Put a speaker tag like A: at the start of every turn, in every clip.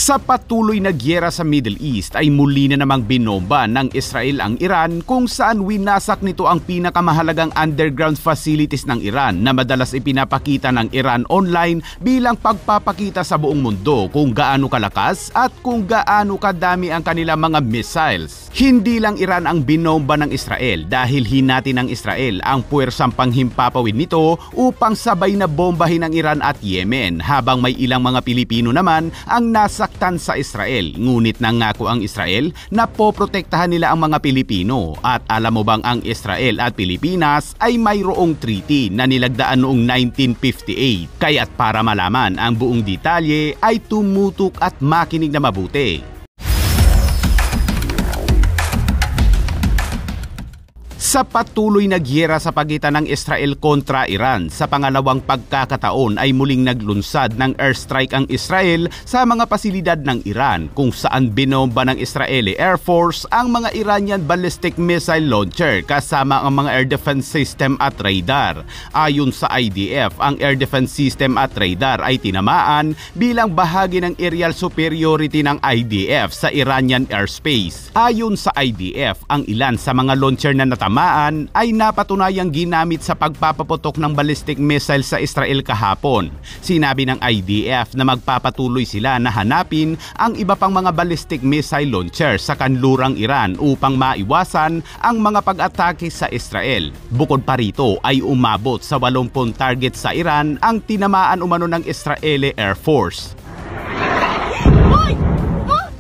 A: Sa patuloy na gyera sa Middle East ay muli na namang binomba ng Israel ang Iran kung saan winasak nito ang pinakamahalagang underground facilities ng Iran na madalas ipinapakita ng Iran online bilang pagpapakita sa buong mundo kung gaano kalakas at kung gaano kadami ang kanilang mga missiles. Hindi lang Iran ang binomba ng Israel dahil hinati ng Israel ang puwersang panghimpapawid nito upang sabay na bombahin ng Iran at Yemen habang may ilang mga Pilipino naman ang nasaktan sa Israel. Ngunit nangako ang Israel na poprotektahan nila ang mga Pilipino. At alam mo bang ang Israel at Pilipinas ay mayroong treaty na nilagdaan noong 1958. Kaya't para malaman ang buong detalye ay tumutok at makinig na mabuti. Sa patuloy na gyera sa pagitan ng Israel kontra Iran, sa pangalawang pagkakataon ay muling naglunsad ng airstrike ang Israel sa mga pasilidad ng Iran kung saan binomba ng Israeli Air Force ang mga Iranian ballistic missile launcher kasama ang mga air defense system at radar. Ayon sa IDF, ang air defense system at radar ay tinamaan bilang bahagi ng aerial superiority ng IDF sa Iranian airspace. Ayon sa IDF, ang ilan sa mga launcher na natamaan ay napatunayang ginamit sa pagpapaputok ng ballistic missile sa Israel kahapon. Sinabi ng IDF na magpapatuloy sila na hanapin ang iba pang mga ballistic missile launcher sa kanlurang Iran upang maiwasan ang mga pag-atake sa Israel. Bukod pa rito ay umabot sa 80 target sa Iran ang tinamaan umano ng Israeli Air Force.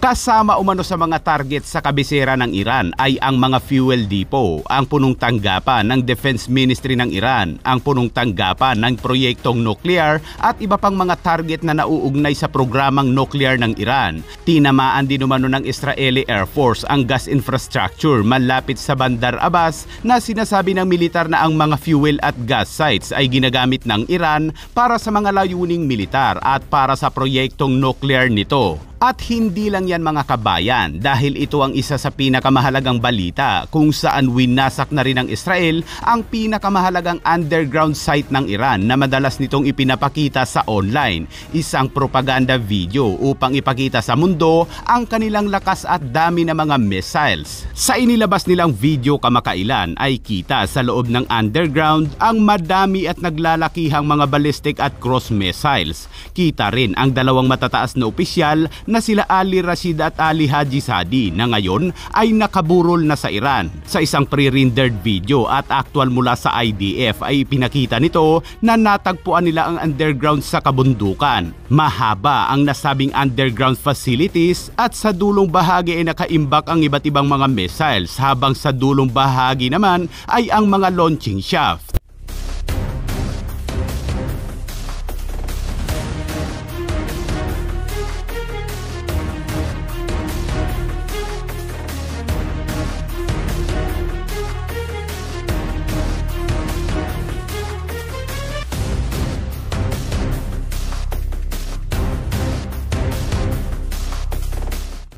A: Kasama umano sa mga target sa kabisera ng Iran ay ang mga fuel depot, ang punong tanggapan ng Defense Ministry ng Iran, ang punong tanggapan ng proyektong nuclear at iba pang mga target na nauugnay sa programang nuclear ng Iran. Tinamaan din umano ng Israeli Air Force ang gas infrastructure malapit sa Bandar Abbas na sinasabi ng militar na ang mga fuel at gas sites ay ginagamit ng Iran para sa mga layuning militar at para sa proyektong nuclear nito. At hindi lang yan mga kabayan dahil ito ang isa sa pinakamahalagang balita kung saan winasak na rin ng Israel ang pinakamahalagang underground site ng Iran na madalas nitong ipinapakita sa online. Isang propaganda video upang ipakita sa mundo ang kanilang lakas at dami ng mga missiles. Sa inilabas nilang video kamakailan ay kita sa loob ng underground ang madami at naglalakihang mga ballistic at cross missiles. Kita rin ang dalawang matataas na opisyal na sila Ali Rashid at Ali Haji Sadi na ngayon ay nakaburol na sa Iran. Sa isang pre-rendered video at actual mula sa IDF ay pinakita nito na natagpuan nila ang underground sa kabundukan. Mahaba ang nasabing underground facilities at sa dulong bahagi ay nakaimbak ang iba't ibang mga missiles habang sa dulong bahagi naman ay ang mga launching shaft.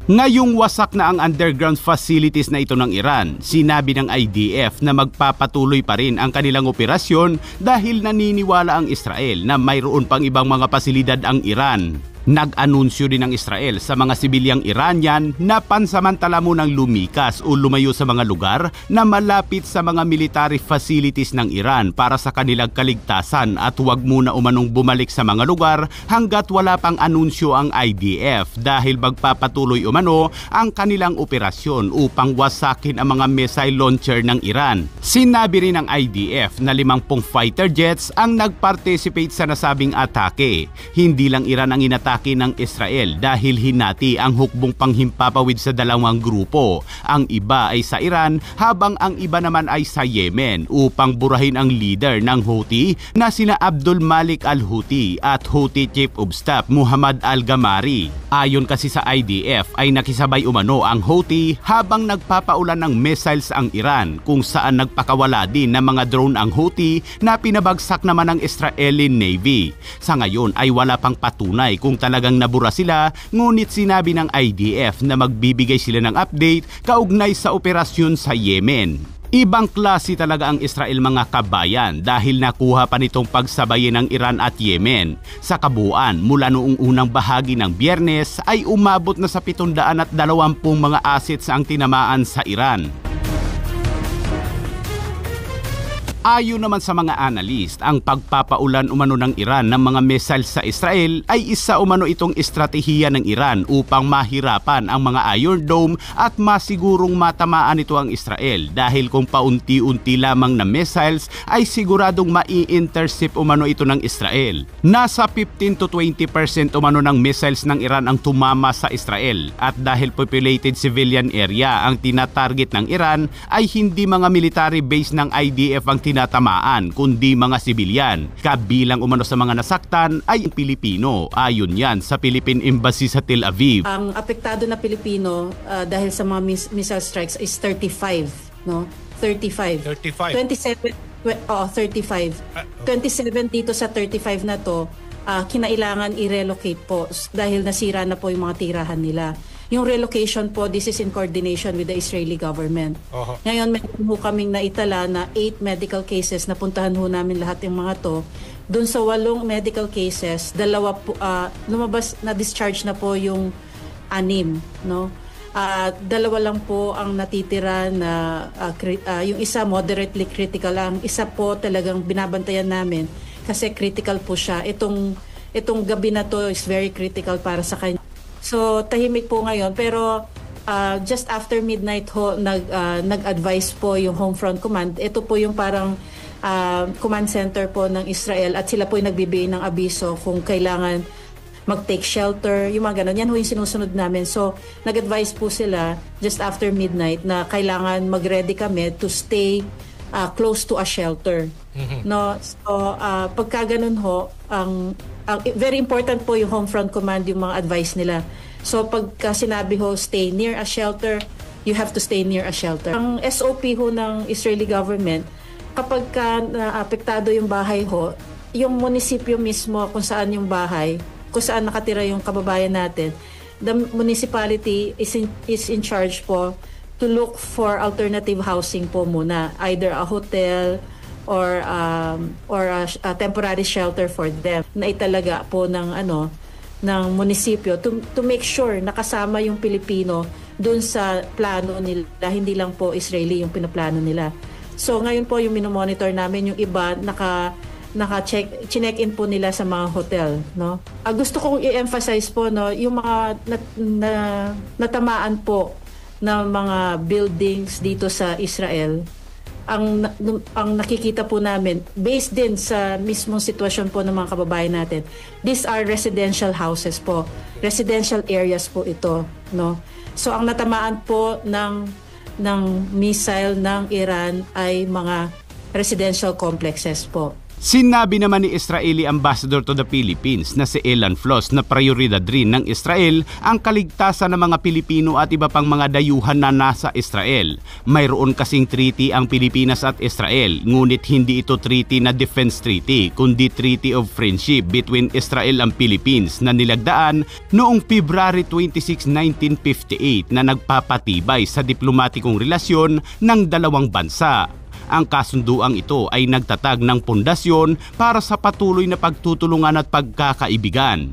A: Ngayong wasak na ang underground facilities na ito ng Iran, sinabi ng IDF na magpapatuloy pa rin ang kanilang operasyon dahil naniniwala ang Israel na mayroon pang ibang mga pasilidad ang Iran. Nag-anunsyo din ng Israel sa mga sibilyang Iranian na pansamantala munang lumikas o lumayo sa mga lugar na malapit sa mga military facilities ng Iran para sa kanilang kaligtasan at huwag muna umanong bumalik sa mga lugar hanggat wala pang anunsyo ang IDF dahil magpapatuloy umano ang kanilang operasyon upang wasakin ang mga missile launcher ng Iran. Sinabi rin ng IDF na 50 fighter jets ang nag-participate sa nasabing atake. Hindi lang Iran ang inatake ng Israel dahil hinati ang hukbong panghimpapawid sa dalawang grupo. Ang iba ay sa Iran habang ang iba naman ay sa Yemen upang burahin ang leader ng Houthi na sina Abdul Malik al-Houthi at Houthi Chief of Staff Muhammad al-Gamari. Ayon kasi sa IDF ay nakisabay umano ang Houthi habang nagpapaulan ng missiles ang Iran kung saan nagpakawala din ng mga drone ang Houthi na pinabagsak naman ng Israeli Navy. Sa ngayon ay wala pang patunay kung talagang nabura sila, ngunit sinabi ng IDF na magbibigay sila ng update kaugnay sa operasyon sa Yemen. Ibang klase talaga ang Israel mga kabayan dahil nakuha pa nitong pagsabayin ng Iran at Yemen. Sa kabuuan, mula noong unang bahagi ng Biyernes ay umabot na sa 720 mga assets ang tinamaan sa Iran. Ayon naman sa mga analyst, ang pagpapaulan umano ng Iran ng mga missiles sa Israel ay isa umano itong estratehiya ng Iran upang mahirapan ang mga Iron Dome at masigurong matamaan ito ang Israel dahil kung paunti-unti lamang na missiles ay siguradong mai-intercept umano ito ng Israel. Nasa 15 to 20% umano ng missiles ng Iran ang tumama sa Israel at dahil populated civilian area ang tinatarget ng Iran ay hindi mga military base ng IDF ang tinatamaan kundi mga sibilyan. Kabilang umano sa mga nasaktan ay Pilipino. Ayon yan sa Philippine Embassy sa Tel Aviv.
B: Ang apektado na Pilipino dahil sa mga missile strikes is 35, no? 35. 27 35. 27 dito sa 35 na to, kinailangan i-relocate po dahil nasira na po yung mga tirahan nila. Yung relocation po, this is in coordination with the Israeli government. Ngayon, meron po kaming naitala na 8 medical cases. Napuntahan ho namin lahat yung mga to. Doon sa 8 medical cases, 2 po, lumabas na discharge na po yung 6. No? 2 lang po ang natitira na yung isa moderately critical. Ang isa po talagang binabantayan namin kasi critical po siya. Itong gabi na to is very critical para sa kanya. So tahimik po ngayon pero just after midnight ho nag-advise po yung Homefront Command. Ito po yung parang command center po ng Israel at sila po yung nagbibigay ng abiso kung kailangan mag-take shelter, yung mga ganun. Yan ho yung sinusunod namin. So nag-advise po sila just after midnight na kailangan mag-ready kami to stay close to a shelter. No, so pagka ganun ho, very important po yung Homefront Command, yung mga advice nila. So pagka sinabi ho, stay near a shelter, you have to stay near a shelter. Ang SOP ho ng Israeli government, kapag ka naapektado yung bahay ho, yung munisipyo mismo kung saan yung bahay, kung saan nakatira yung kababayan natin, the municipality is in charge po to look for alternative housing po muna, either a hotel or a temporary shelter for them na italaga po ng munisipyo to make sure nakasama yung Pilipino dun sa plano nila, hindi lang po Israeli yung pinaplano nila. So ngayon po yung minomonitor namin, yung iba check-in po nila sa mga hotel, no? Gusto kong i-emphasize po, no, yung mga natamaan po ng mga buildings dito sa Israel, ang nakikita po namin, based din sa mismong sitwasyon po ng mga kababayan natin, these are residential houses po. Residential areas po ito, no? So ang natamaan po ng missile ng Iran ay mga residential complexes po.
A: Sinabi naman ni Israeli Ambassador to the Philippines na si Elan Floss na prioridad rin ng Israel ang kaligtasan ng mga Pilipino at iba pang mga dayuhan na nasa Israel. Mayroon kasing treaty ang Pilipinas at Israel, ngunit hindi ito treaty na defense treaty, kundi treaty of friendship between Israel and Philippines na nilagdaan noong February 26, 1958 na nagpapatibay sa diplomatikong relasyon ng dalawang bansa. Ang kasunduang ito ay nagtatag ng pundasyon para sa patuloy na pagtutulungan at pagkakaibigan.